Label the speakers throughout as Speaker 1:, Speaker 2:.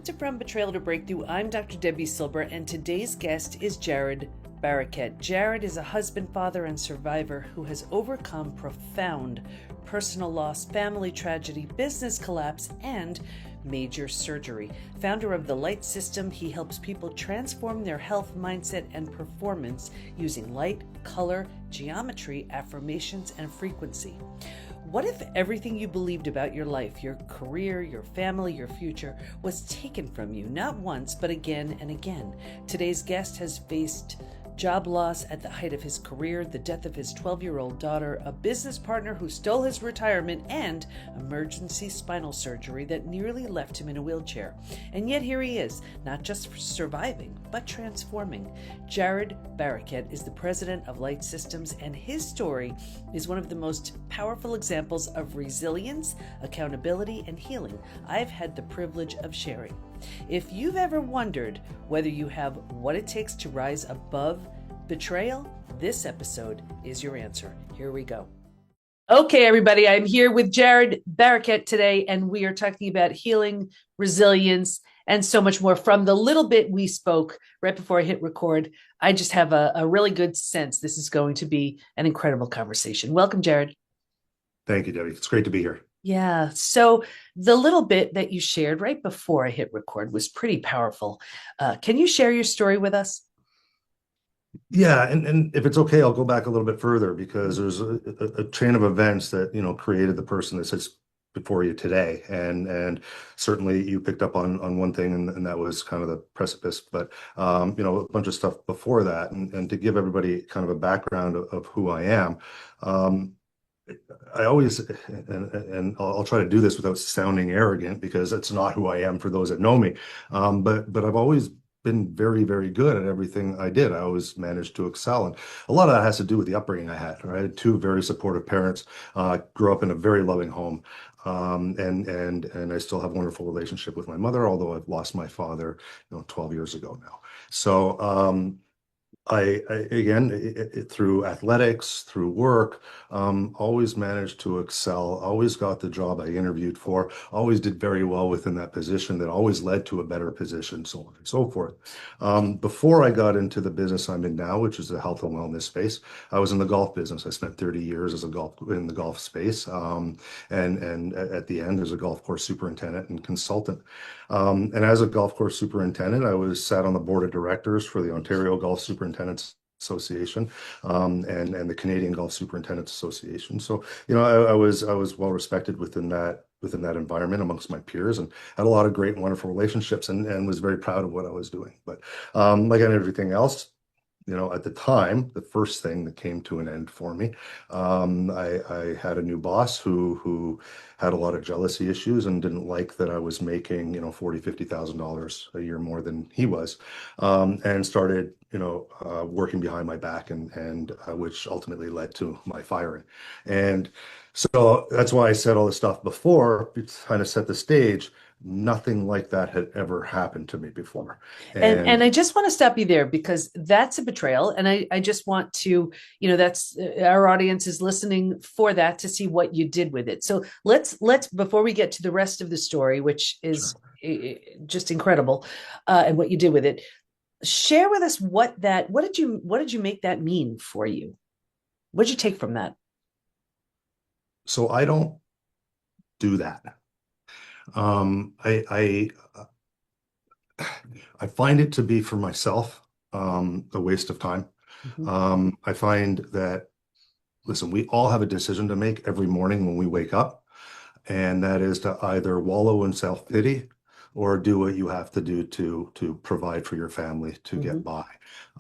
Speaker 1: to From Betrayal to Breakthrough. I'm Dr. Debi Silber, and today's guest is Jarrod Barakett. Jarrod is a husband, father, and survivor who has overcome profound personal loss, family tragedy, business collapse, and major surgery. Founder of the Light System, he helps people transform their health, mindset, and performance using light, color, geometry, affirmations, and frequency. What if everything you believed about your life, your career, your family, your future was taken from you, not once, but again and again? Today's guest has faced job loss at the height of his career, the death of his 12-year-old daughter, a business partner who stole his retirement, and emergency spinal surgery that nearly left him in a wheelchair. And yet here he is, not just surviving, but transforming. Jarrod Barakett is the president of Light Systems, and his story is one of the most powerful examples of resilience, accountability, and healing I've had the privilege of sharing. If you've ever wondered whether you have what it takes to rise above betrayal, this episode is your answer. Here we go. Okay, everybody, I'm here with Jarrod Barakett today, and we are talking about healing, resilience, and so much more. From the little bit we spoke right before I hit record, I just have a really good sense this is going to be an incredible conversation. Welcome, Jarrod.
Speaker 2: Thank you, Debbie. It's great to be here.
Speaker 1: Yeah. So the little bit that you shared right before I hit record was pretty powerful. Can you share your story with us?
Speaker 2: Yeah, and if it's okay, I'll go back a little bit further because there's a chain of events that, created the person that sits before you today. And certainly you picked up on one thing, and that was kind of the precipice, but, a bunch of stuff before that. And to give everybody kind of a background of who I am, I always, and I'll try to do this without sounding arrogant because that's not who I am for those that know me. But I've always been very, very good at everything I did. I always managed to excel. And a lot of that has to do with the upbringing I had. Right? I had two very supportive parents, grew up in a very loving home. And I still have a wonderful relationship with my mother, although I've lost my father, 12 years ago now. So, through athletics, through work, always managed to excel, always got the job I interviewed for, always did very well within that position that always led to a better position, so on and so forth. Before I got into the business I'm in now, which is the health and wellness space, I was in the golf business. I spent 30 years in the golf space, and at the end as a golf course superintendent and consultant. And as a golf course superintendent, I sat on the board of directors for the Ontario Golf Superintendents Association, and the Canadian Golf Superintendents Association. So, I was well respected within that environment amongst my peers, and had a lot of great, wonderful relationships, and was very proud of what I was doing. But like everything else, at the time, the first thing that came to an end for me, I had a new boss who had a lot of jealousy issues and didn't like that I was making, $40,000-$50,000 a year more than he was, and started, working behind my back, and which ultimately led to my firing. And so that's why I said all the stuff before, to kind of set the stage. Nothing like that had ever happened to me before.
Speaker 1: And I just want to stop you there because that's a betrayal. And I just want to, that's our audience is listening for that to see what you did with it. So let's before we get to the rest of the story, which is just incredible, and what you did with it, share with us what did you make that mean for you? What did you take from that?
Speaker 2: So I don't do that. I find it to be for myself a waste of time.
Speaker 1: Mm-hmm.
Speaker 2: I find that, listen, we all have a decision to make every morning when we wake up, and that is to either wallow in self-pity or do what you have to do to provide for your family to get by.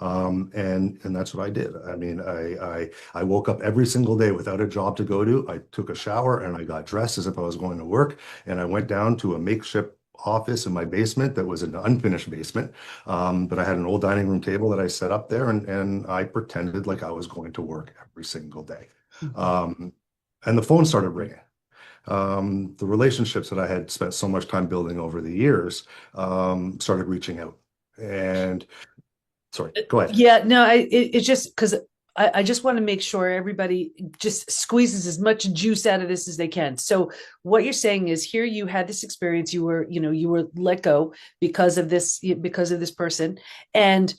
Speaker 2: And that's what I did. I mean, I woke up every single day without a job to go to. I took a shower and I got dressed as if I was going to work, and I went down to a makeshift office in my basement that was an unfinished basement. But I had an old dining room table that I set up there, and I pretended like I was going to work every single day. And the phone started ringing. The relationships that I had spent so much time building over the years started reaching out. And sorry, go ahead.
Speaker 1: Yeah, no, it's just because I just want to make sure everybody just squeezes as much juice out of this as they can. So what you're saying is here you had this experience, you were let go because of this person. And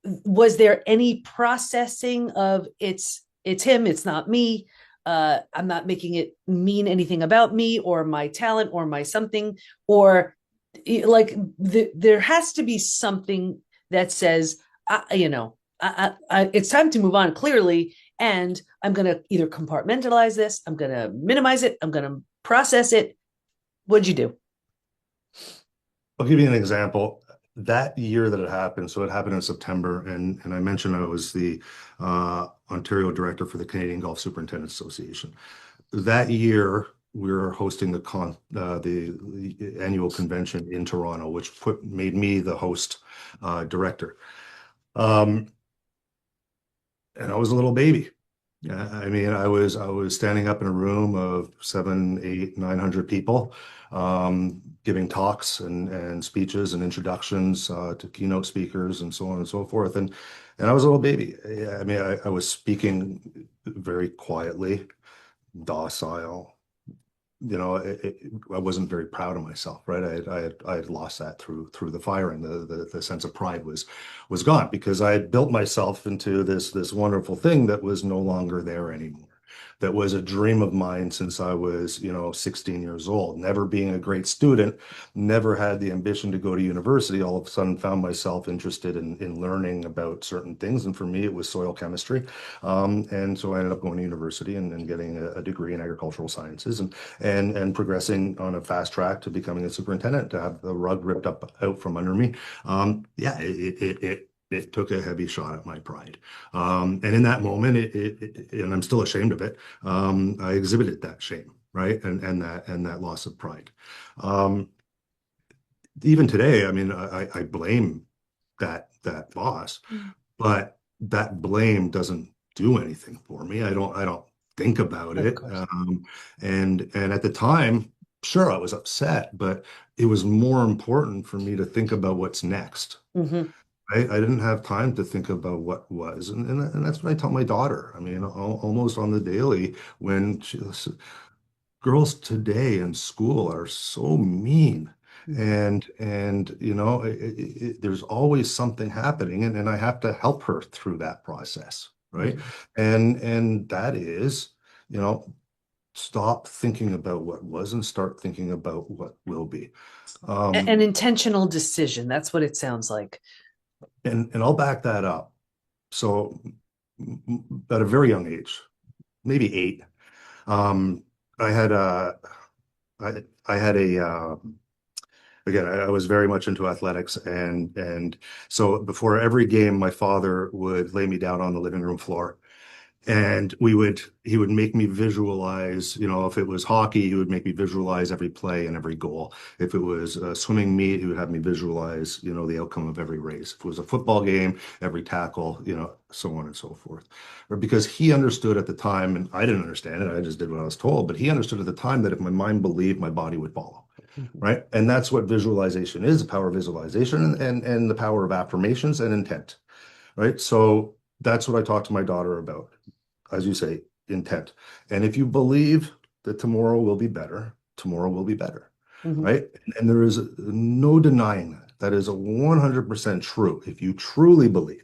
Speaker 1: was there any processing of it's him, it's not me? I'm not making it mean anything about me or my talent or my something, or like there has to be something that says, it's time to move on clearly, and I'm going to either compartmentalize this, I'm going to minimize it, I'm going to process it. What'd you do?
Speaker 2: I'll give you an example. That year that it happened, so it happened in September, and I mentioned I was the Ontario director for the Canadian Golf Superintendents Association. That year, we were hosting the annual convention in Toronto, which made me the host director. Um, and I was a little baby. Yeah, I mean, I was standing up in a room of 7, 8, 900 people, giving talks and speeches and introductions to keynote speakers and so on and so forth. And I was a little baby. Yeah, I mean, I was speaking very quietly, docile. I wasn't very proud of myself, right? I had lost that through the firing. The sense of pride was gone because I had built myself into this wonderful thing that was no longer there anymore. That was a dream of mine since I was, 16 years old. Never being a great student, never had the ambition to go to university. All of a sudden, found myself interested in learning about certain things, and for me, it was soil chemistry. And so I ended up going to university and getting a degree in agricultural sciences and progressing on a fast track to becoming a superintendent, to have the rug ripped up out from under me. Yeah, it took a heavy shot at my pride. And in that moment, and I'm still ashamed of it, I exhibited that shame, right? And that loss of pride. Um, Even today, I mean, I blame that boss, but that blame doesn't do anything for me. I don't think about
Speaker 1: Of
Speaker 2: it.
Speaker 1: course.
Speaker 2: And at the time, sure, I was upset, but it was more important for me to think about what's next.
Speaker 1: Mm-hmm.
Speaker 2: I didn't have time to think about what was, and that's what I tell my daughter. I mean, almost on the daily, when girls today in school are so mean, and there's always something happening, and I have to help her through that process, right?
Speaker 1: Mm-hmm.
Speaker 2: And that is, you know, stop thinking about what was and start thinking about what will be.
Speaker 1: An
Speaker 2: Um,
Speaker 1: intentional decision. That's what it sounds like.
Speaker 2: and I'll back that up. So at a very young age, maybe 8, um, I had a I had a again, I was very much into athletics, and so before every game, my father would lay me down on the living room floor, and he would make me visualize, if it was hockey, he would make me visualize every play and every goal. If it was a swimming meet, he would have me visualize, the outcome of every race. If it was a football game, every tackle, so on and so forth. Or because he understood at the time, and I didn't understand it, I just did what I was told, but he understood at the time that if my mind believed, my body would follow.
Speaker 1: Mhm.
Speaker 2: Right. And that's what visualization is, the power of visualization and the power of affirmations and intent. Right. So that's what I talk to my daughter about, as you say, intent. And if you believe that tomorrow will be better, tomorrow will be better,
Speaker 1: Mhm.
Speaker 2: right? And there is no denying that. That is 100% true. If you truly believe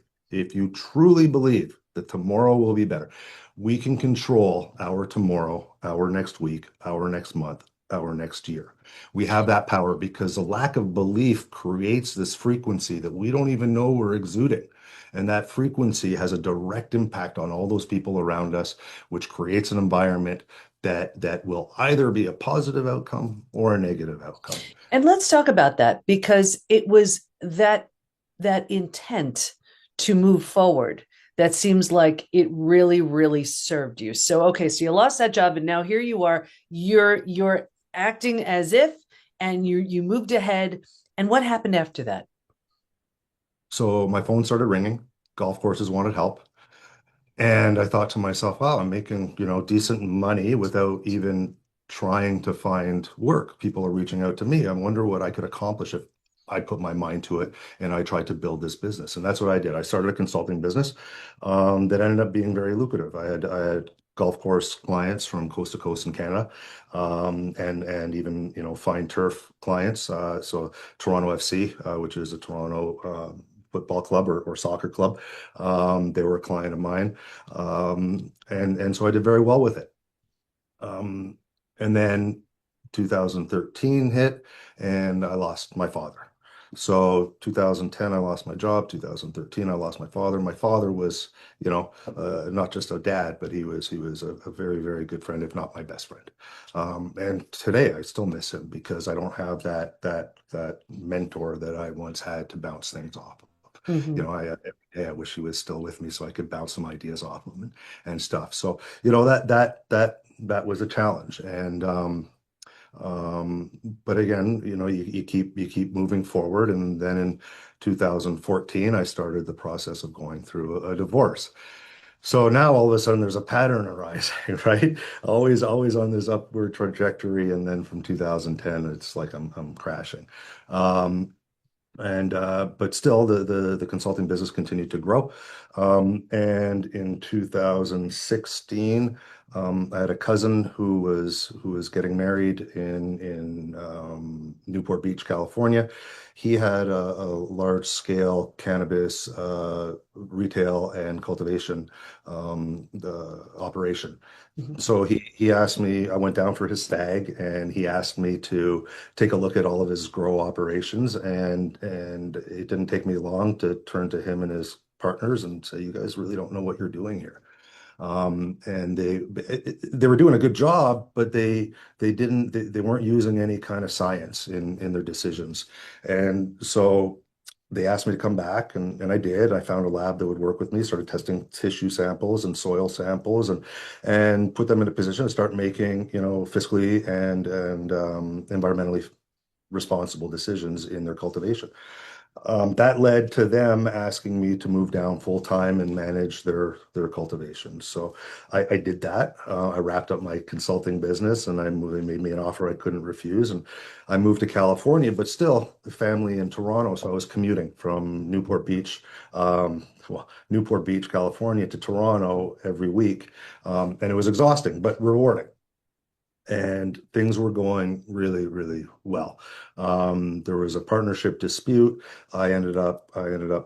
Speaker 2: that tomorrow will be better, we can control our tomorrow, our next week, our next month, our next year. We have that power because the lack of belief creates this frequency that we don't even know we're exuding. And that frequency has a direct impact on all those people around us, which creates an environment that will either be a positive outcome or a negative outcome.
Speaker 1: And let's talk about that because it was that intent to move forward that seems like it really really served you. So okay, so you lost that job and now here you are, you're acting as if, and you moved ahead, and what happened after that?
Speaker 2: So my phone started ringing. Golf courses wanted help. And I thought to myself, wow, I'm making, decent money without even trying to find work. People are reaching out to me. I wonder what I could accomplish I put my mind to it and I tried to build this business. And that's what I did. I started a consulting business that ended up being very lucrative. I had golf course clients from coast to coast in Canada, and even fine turf clients. So Toronto FC, which is a Toronto football club or soccer club, they were a client of mine, and so I did very well with it. Um, and then 2013 hit, and I lost my father. So 2010, I lost my job. 2013, I lost my father. My father was, not just a dad, but he was a very, very good friend, if not my best friend. And today, I still miss him because I don't have that mentor that I once had to bounce things off of.
Speaker 1: Hmm.
Speaker 2: Every day I wish he was still with me so I could bounce some ideas off him and stuff. So that was a challenge. And but again, you keep moving forward. And then in 2014, I started the process of going through a divorce. So now all of a sudden there's a pattern arising, right? Always on this upward trajectory. And then from 2010, it's like I'm crashing. Um, and but still the consulting business continued to grow. And in 2016, I had a cousin who was getting married in Newport Beach, California. He had a large scale cannabis retail and cultivation the operation.
Speaker 1: Hmm.
Speaker 2: So he asked me, I went down for his stag, and he asked me to take a look at all of his grow operations, and it didn't take me long to turn to him and his partners and say, you guys really don't know what you're doing here. And they were doing a good job, but they weren't using any kind of science in their decisions. And so they asked me to come back, and I did. I found a lab that would work with me, started testing tissue samples and soil samples, and put them in a position to start making, fiscally and environmentally responsible decisions in their cultivation. That led to them asking me to move down full time and manage their cultivation. So I did that. I wrapped up my consulting business, and they made me an offer I couldn't refuse. And I moved to California, but still the family in Toronto. So I was commuting from Newport Beach, California to Toronto every week. And it was exhausting, but rewarding, and things were going really, really well. There was a partnership dispute. I ended up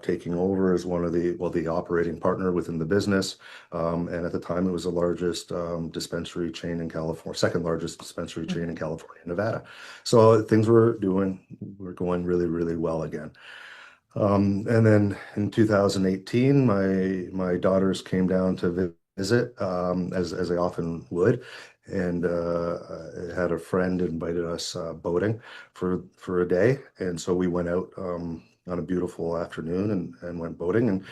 Speaker 2: taking over as the operating partner within the business. And at the time, it was the largest dispensary chain in California, second largest dispensary chain in California, Nevada. So things were going really, really well again. And then in 2018, my daughters came down to visit, as they often would, and I had a friend invited us boating for a day, and so we went out on a beautiful afternoon and went boating. And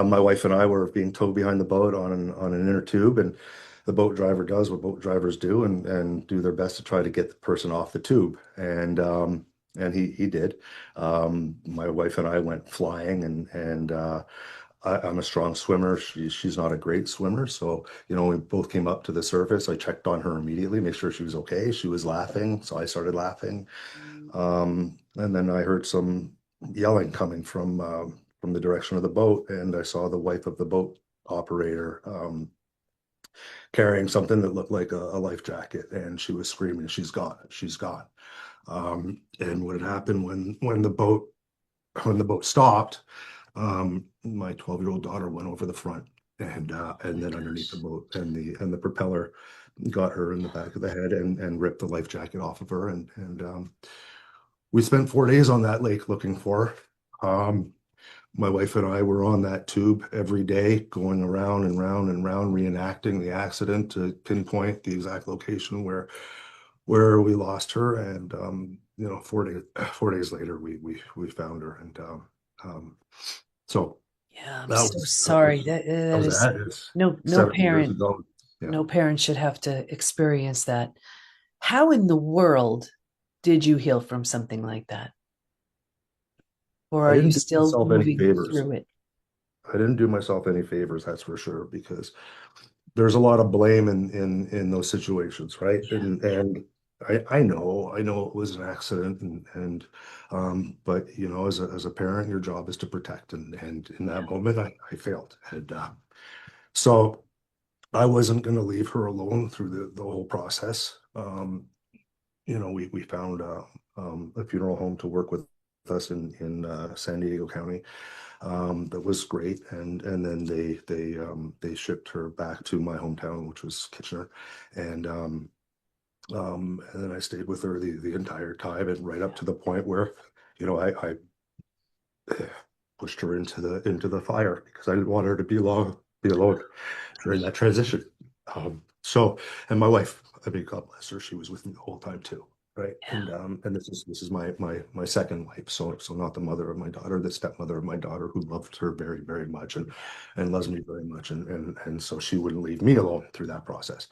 Speaker 2: my wife and I were being towed behind the boat on an inner tube, and the boat driver does what boat drivers do and do their best to try to get the person off the tube, and he did. My wife and I went flying, and I'm a strong swimmer. She's not a great swimmer, so we both came up to the surface. I checked on her immediately, make sure she was okay. She was laughing, so I started laughing. And then I heard some yelling coming from the direction of the boat, and I saw the wife of the boat operator carrying something that looked like a life jacket, and she was screaming, "She's gone! She's gone!" And what had happened when the boat stopped, my 12-year-old daughter went over the front, and
Speaker 1: My
Speaker 2: then underneath the
Speaker 1: gosh.
Speaker 2: boat, and the propeller got her in the back of the head and ripped the life jacket off of her. And we spent 4 days on that lake looking for her. My wife and I were on that tube every day, going around and round and round, reenacting the accident to pinpoint the exact location where we lost her. And 4 days later, we found her. And so
Speaker 1: Yeah, I'm
Speaker 2: that
Speaker 1: so
Speaker 2: was that
Speaker 1: sorry.
Speaker 2: was
Speaker 1: That
Speaker 2: that was
Speaker 1: is
Speaker 2: that. It's
Speaker 1: no
Speaker 2: 7 years
Speaker 1: parent,
Speaker 2: ago. Yeah,
Speaker 1: no parent should have to experience that. How in the world did you heal from something like that? Or
Speaker 2: I
Speaker 1: are you
Speaker 2: didn't do
Speaker 1: still
Speaker 2: myself any
Speaker 1: moving
Speaker 2: favors.
Speaker 1: through it?
Speaker 2: I didn't do myself any favors, that's for sure, because there's a lot of blame in those situations, right?
Speaker 1: Yeah,
Speaker 2: And
Speaker 1: yeah.
Speaker 2: and I know it was an accident, but as a parent, your job is to protect, and in that
Speaker 1: Yeah.
Speaker 2: moment, I failed, and so I wasn't going to leave her alone through the whole process. We found a funeral home to work with us in San Diego County. That was great, and then they shipped her back to my hometown, which was Kitchener, and and then I stayed with her the entire time, and right up to the point where, I pushed her into the fire because I didn't want her to be alone during that transition. So, and my wife, I mean, God bless her, she was with me the whole time too, right?
Speaker 1: Yeah.
Speaker 2: And this is my second wife, so not the mother of my daughter, the stepmother of my daughter, who loved her very very much and loves me very much, and so she wouldn't leave me alone through that process.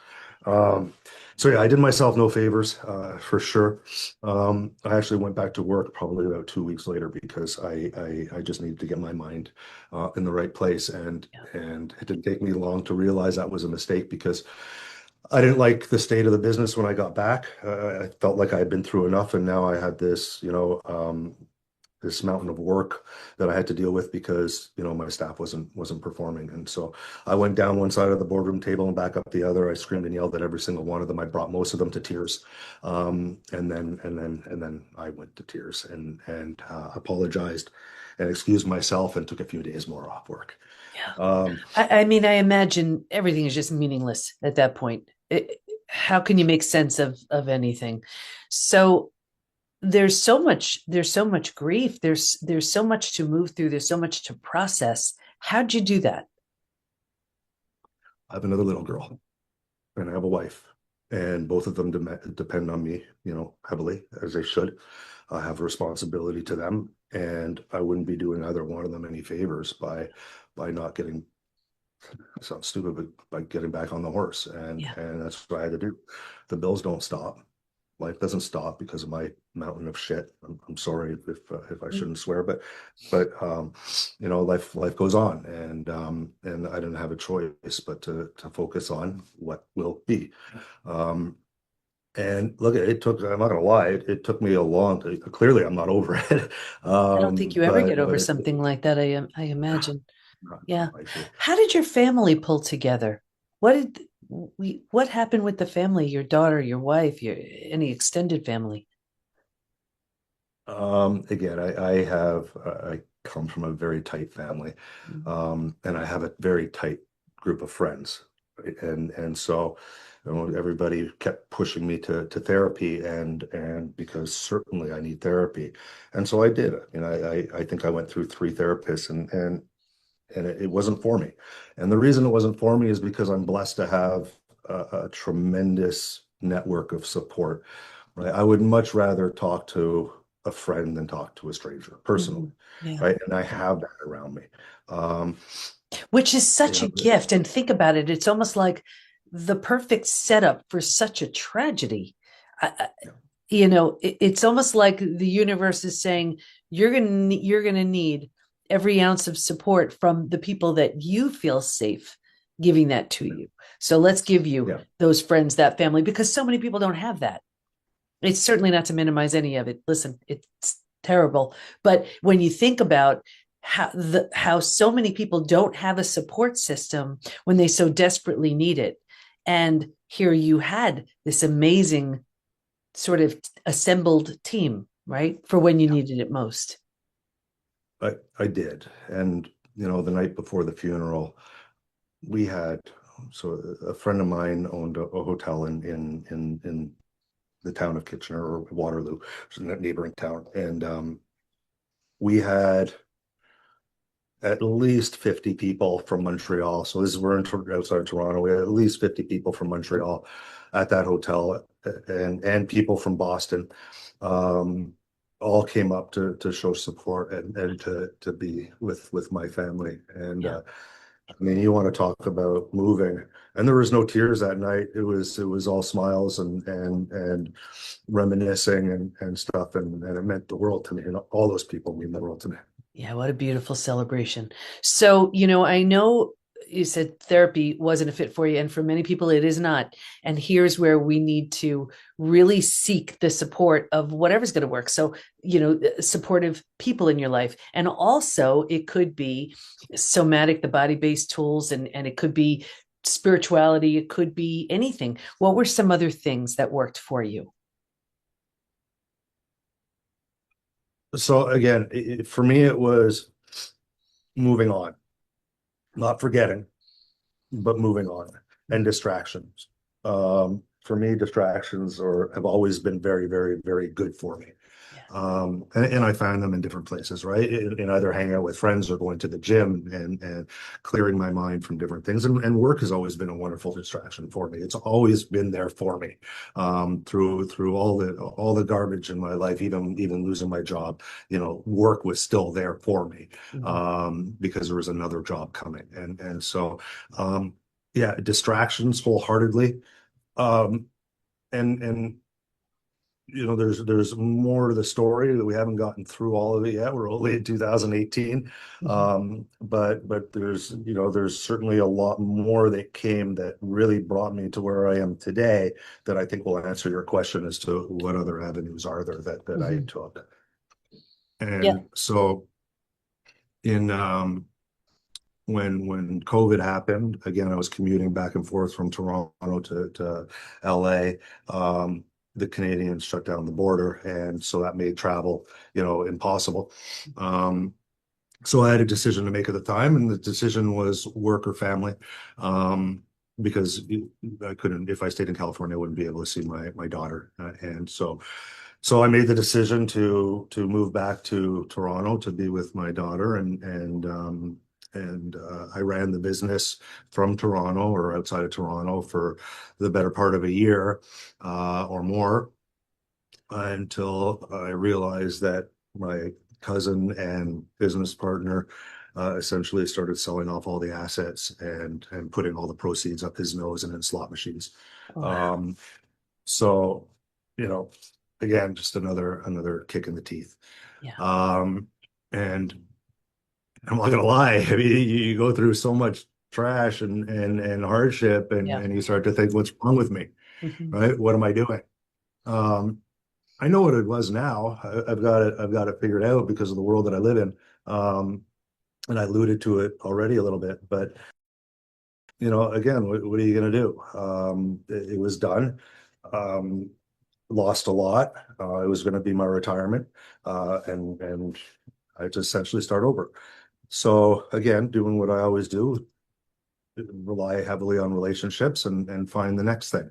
Speaker 2: Um, so yeah, I did myself no favors, for sure. I actually went back to work probably about 2 weeks later because I just needed to get my mind in the right place,
Speaker 1: Yeah.
Speaker 2: and it didn't take me long to realize that was a mistake because I didn't like the state of the business when I got back. I felt like I had been through enough, and now I had this mountain of work that I had to deal with because my staff wasn't performing. And so I went down one side of the boardroom table and back up the other. I screamed and yelled at every single one of them. I brought most of them to tears, and then I went to tears and apologized and excused myself and took a few days more off work.
Speaker 1: Yeah.
Speaker 2: Um,
Speaker 1: I mean, I imagine everything is just meaningless at that point. How can you make sense of anything? So there's so much grief. There's so much to move through. There's so much to process. How'd you do that?
Speaker 2: I have another little girl, and I have a wife, and both of them depend on me, heavily, as they should. I have a responsibility to them, and I wouldn't be doing either one of them any favors by not getting, sounds stupid, but by getting back on the horse, and
Speaker 1: Yeah.
Speaker 2: and that's what I had to do. The bills don't stop. Life doesn't stop because of my mountain of shit. I'm sorry if I shouldn't swear, but life goes on, and I didn't have a choice but to focus on what will be. Um, and look, it took, I'm not gonna lie, it took me a long, clearly I'm not over it.
Speaker 1: I don't think you ever get
Speaker 2: But
Speaker 1: over
Speaker 2: it,
Speaker 1: something like that. I imagine.
Speaker 2: not
Speaker 1: Yeah.
Speaker 2: likely.
Speaker 1: How did your family pull together? What did what happened with the family? Your daughter, your wife, your any extended family?
Speaker 2: Again, I come from a very tight family,
Speaker 1: Mhm.
Speaker 2: and I have a very tight group of friends, right? And so, everybody kept pushing me to therapy, and because certainly I need therapy, and so I did. I mean, I think I went through three therapists, and it wasn't for me. And the reason it wasn't for me is because I'm blessed to have a tremendous network of support, right? I would much rather talk to a friend than talk to a stranger personally,
Speaker 1: Mhm. Yeah.
Speaker 2: right? And I have that around me. Um,
Speaker 1: Which is
Speaker 2: you
Speaker 1: such a
Speaker 2: know,
Speaker 1: gift. And think about it, it's almost like the perfect setup for such a tragedy.
Speaker 2: yeah,
Speaker 1: It's almost like the universe is saying you're gonna need every ounce of support from the people that you feel safe giving that to you. So let's give you
Speaker 2: yeah,
Speaker 1: those friends, that family, because so many people don't have that. It's certainly not to minimize any of it. Listen, it's terrible, but when you think about how so many people don't have a support system when they so desperately need it, and here you had this amazing sort of assembled team, right, for when you
Speaker 2: yeah.
Speaker 1: needed it most.
Speaker 2: I did. And, the night before the funeral, we had, so a friend of mine owned a hotel in the town of Kitchener or Waterloo, which is a neighboring town. And we had at least 50 people from Montreal. So this is we're outside Toronto. We had at least 50 people from Montreal at that hotel, and people from Boston. Um, all came up to show support and to be with my family. And
Speaker 1: Yeah.
Speaker 2: I mean, you want to talk about moving. And there was no tears that night. It was all smiles and reminiscing and stuff. And it meant the world to me. And all those people mean the world to me.
Speaker 1: Yeah, what a beautiful celebration. So, I know you said therapy wasn't a fit for you, and for many people it is not. And here's where we need to really seek the support of whatever's going to work. So, supportive people in your life. And also it could be somatic, the body-based tools, and it could be spirituality, it could be anything. What were some other things that worked for you?
Speaker 2: So again, for me, it was moving on, not forgetting, but moving on, and distractions. For me, distractions have always been very, very, very good for me.
Speaker 1: Yeah.
Speaker 2: And I find them in different places, right? In either hanging out with friends or going to the gym and clearing my mind from different things. And work has always been a wonderful distraction for me. It's always been there for me, through all the garbage in my life, even losing my job. Work was still there for me,
Speaker 1: Mhm.
Speaker 2: because there was another job coming, and so yeah, distractions wholeheartedly. Um, and there's more to the story that we haven't gotten through all of it yet. We're only in 2018.
Speaker 1: Mhm.
Speaker 2: But there's certainly a lot more that came that really brought me to where I am today, that I think will answer your question as to what other avenues are there that I
Speaker 1: Mhm.
Speaker 2: took.
Speaker 1: Yeah.
Speaker 2: And so in when COVID happened, again, I was commuting back and forth from Toronto to LA. The Canadians shut down the border, and so that made travel, impossible. Um, so I had a decision to make at the time, and the decision was work or family. Because I couldn't, if I stayed in California, I wouldn't be able to see my daughter. And so I made the decision to move back to Toronto to be with my daughter, and I ran the business from Toronto, or outside of Toronto, for the better part of a year, or more, until I realized that my cousin and business partner essentially started selling off all the assets and putting all the proceeds up his nose and in slot machines.
Speaker 1: Oh, wow.
Speaker 2: Um, so, you know, again, just another kick in the teeth.
Speaker 1: Yeah.
Speaker 2: Um, and I'm not gonna lie, I mean, you go through so much trash and hardship, and
Speaker 1: Yeah.
Speaker 2: and you start to think, what's wrong with me,
Speaker 1: Mhm.
Speaker 2: right? What am I doing? Um, I know what it was now. I've got it figured out because of the world that I live in. Um, and I alluded to it already a little bit, but again, what are you going to do? It was done. Um, Lost a lot. It was going to be my retirement, and I had to essentially start over. So again, doing what I always do, rely heavily on relationships and find the next thing.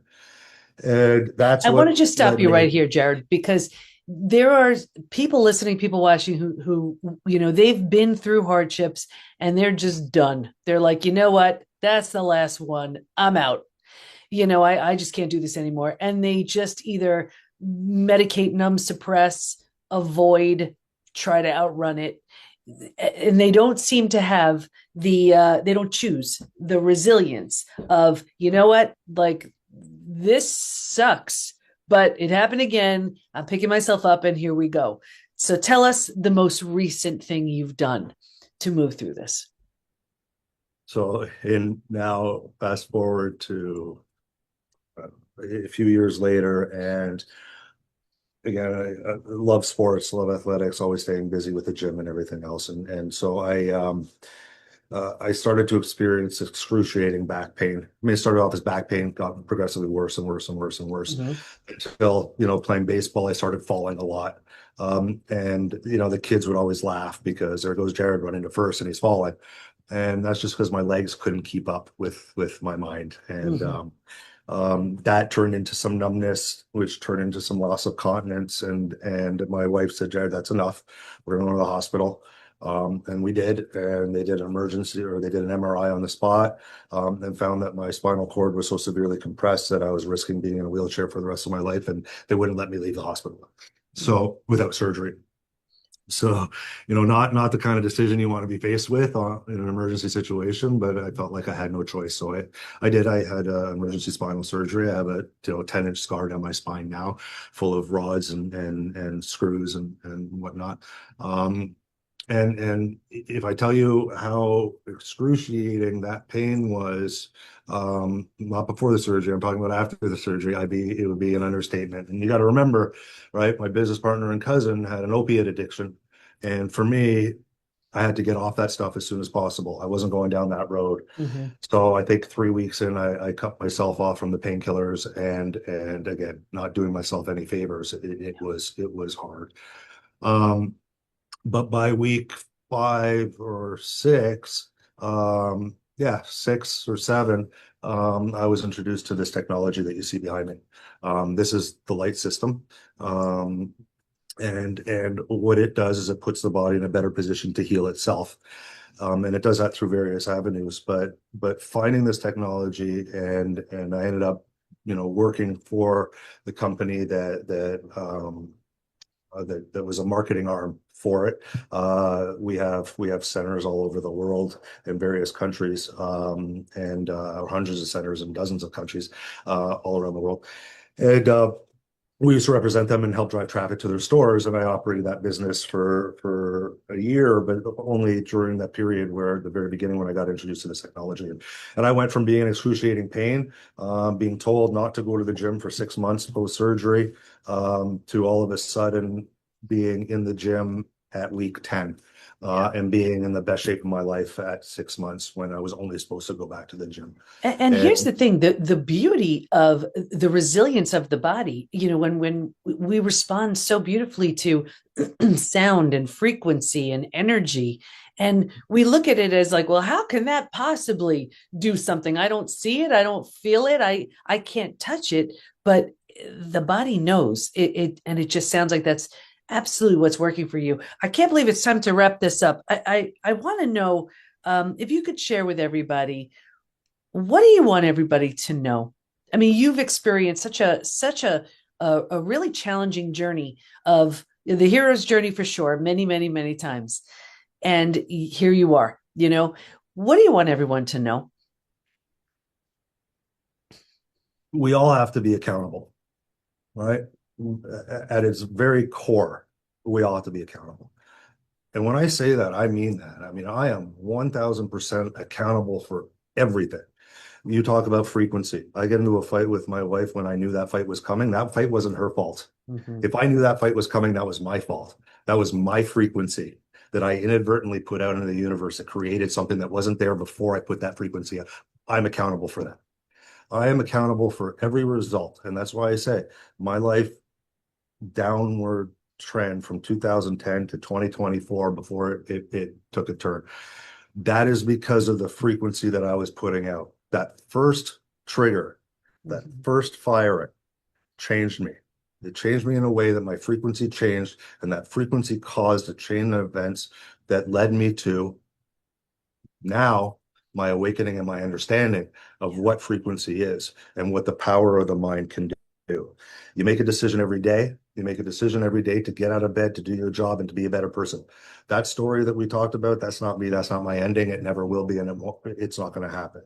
Speaker 2: And that's
Speaker 1: I want to
Speaker 2: what
Speaker 1: just stop
Speaker 2: led
Speaker 1: you right
Speaker 2: me.
Speaker 1: here, Jarrod, because there are people listening, people watching who they've been through hardships and they're just done. They're like, you know what? That's the last one. I'm out. I just can't do this anymore. And they just either medicate, numb, suppress, avoid, try to outrun it. And they don't seem to have they don't choose the resilience of, you know what, like, this sucks, but it happened again. I'm picking myself up and here we go. So tell us the most recent thing you've done to move through this.
Speaker 2: So, in now, fast forward to uh, a few years later, and again, I love sports, love athletics, always staying busy with the gym and everything else, and so I started to experience excruciating back pain. I mean, it started off as back pain, got progressively worse and worse and worse and worse,
Speaker 1: Mm-hmm.
Speaker 2: until playing baseball, I started falling a lot. And the kids would always laugh because there goes Jarrod running to first and he's falling, and that's just because my legs couldn't keep up with my mind. And
Speaker 1: Mm-hmm.
Speaker 2: that turned into some numbness, which turned into some loss of continence. And my wife said, Jarrod, that's enough. We're going to the hospital. And we did, and they did an emergency, or they did an MRI on the spot, and found that my spinal cord was so severely compressed that I was risking being in a wheelchair for the rest of my life, and they wouldn't let me leave the hospital. So without surgery. So, not the kind of decision you want to be faced with in an emergency situation, but I felt like I had no choice. So I did. I had emergency spinal surgery. I have a 10-inch scar down my spine now, full of rods and screws and whatnot. And if I tell you how excruciating that pain was, not before the surgery, I'm talking about after the surgery, it would be an understatement. And you got to remember, right? My business partner and cousin had an opiate addiction, and for me, I had to get off that stuff as soon as possible. I wasn't going down that road.
Speaker 1: Mm-hmm.
Speaker 2: So I think 3 weeks in, I cut myself off from the painkillers, and again, not doing myself any favors. It was hard. Um, but by week 5 or 6, yeah, 6 or 7, I was introduced to this technology that you see behind me. This is the light system. Um, and what it does is it puts the body in a better position to heal itself. And it does that through various avenues. But finding this technology, and I ended up, working for the company that was a marketing arm for it. We have centers all over the world in various countries, and hundreds of centers in dozens of countries all around the world. And we used to represent them and help drive traffic to their stores. And I operated that business for a year, but only during that period where at the very beginning when I got introduced to this technology. And I went from being in excruciating pain, being told not to go to the gym for 6 months post-surgery, to all of a sudden being in the gym at week 10. And being in the best shape of my life at 6 months when I was only supposed to go back to the gym.
Speaker 1: And here's
Speaker 2: And
Speaker 1: the thing, the beauty of the resilience of the body, when we respond so beautifully to sound and frequency and energy, and we look at it as like, well, how can that possibly do something? I don't see it, I don't feel it, I can't touch it, but the body knows it, and it just sounds like that's absolutely what's working for you. I can't believe it's time to wrap this up. I want to know, if you could share with everybody, what do you want everybody to know? I mean, you've experienced such a really challenging journey, of the hero's journey for sure, many, many, many times. And here you are, what do you want everyone to know?
Speaker 2: we all have to be accountable, right? At its very core, we all have to be accountable. And when I say that, I mean that. I mean, I am 1000% accountable for everything. You talk about frequency. I get into a fight with my wife when I knew that fight was coming. That fight wasn't her fault.
Speaker 1: Mm-hmm.
Speaker 2: If I knew that fight was coming, that was my fault. That was my frequency that I inadvertently put out into the universe that created something that wasn't there before I put that frequency out. I'm accountable for that. I am accountable for every result. And that's why I say my life downward trend from 2010 to 2024 before it took a turn. That is because of the frequency that I was putting out. That first trigger, that first firing changed me. It changed me in a way that my frequency changed, and that frequency caused a chain of events that led me to now my awakening and my understanding of what frequency is and what the power of the mind can do. You make a decision every day. You make a decision every day to get out of bed, to do your job, and to be a better person. That story that we talked about, that's not me. That's not my ending. It never will be, and it's not going to happen.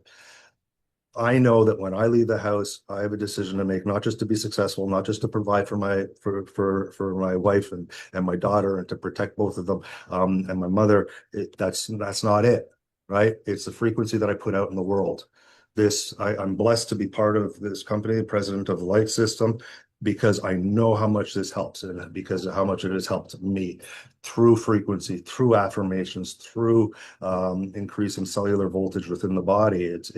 Speaker 2: I know that when I leave the house, I have a decision to make, not just to be successful, not just to provide for my wife and my daughter, and to protect both of them, and my mother. That's not it, right? It's the frequency that I put out in the world. I'm blessed to be part of this company, president of the Light System, because I know how much this helps, and because of how much it has helped me through frequency, through affirmations, through increasing cellular voltage within the body. It's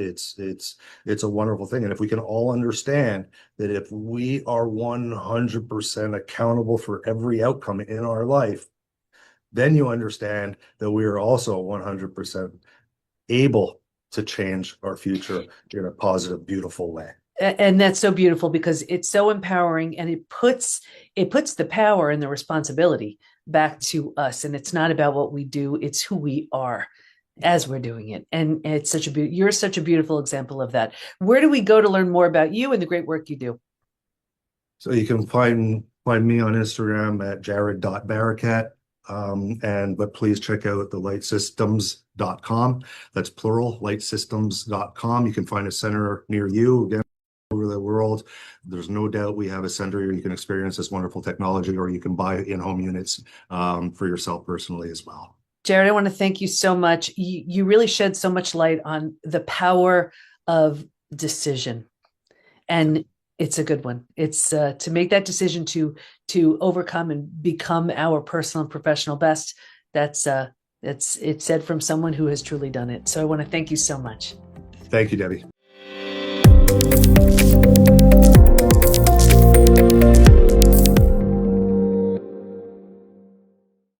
Speaker 2: a wonderful thing. And if we can all understand that if we are 100% accountable for every outcome in our life, then you understand that we are also 100% able to change our future in a positive, beautiful way.
Speaker 1: And that's so beautiful, because it's so empowering, and it puts the power and the responsibility back to us. And it's not about what we do, it's who we are as we're doing it. And it's you're such a beautiful example of that. Where do we go to learn more about you and the great work you do?
Speaker 2: So you can find me on Instagram at jarrod.barakett. But please check out the lightsystems.com. That's plural, lightsystems.com. You can find a center near you. Again, over the world, there's no doubt we have a center where you can experience this wonderful technology, or you can buy in-home units for yourself personally as well.
Speaker 1: Jarrod, I want to thank you so much. You really shed so much light on the power of decision, and it's a good one. It's to make that decision to overcome and become our personal and professional best. That's it's said from someone who has truly done it. So I want to thank you so much.
Speaker 2: Thank you, Debbie.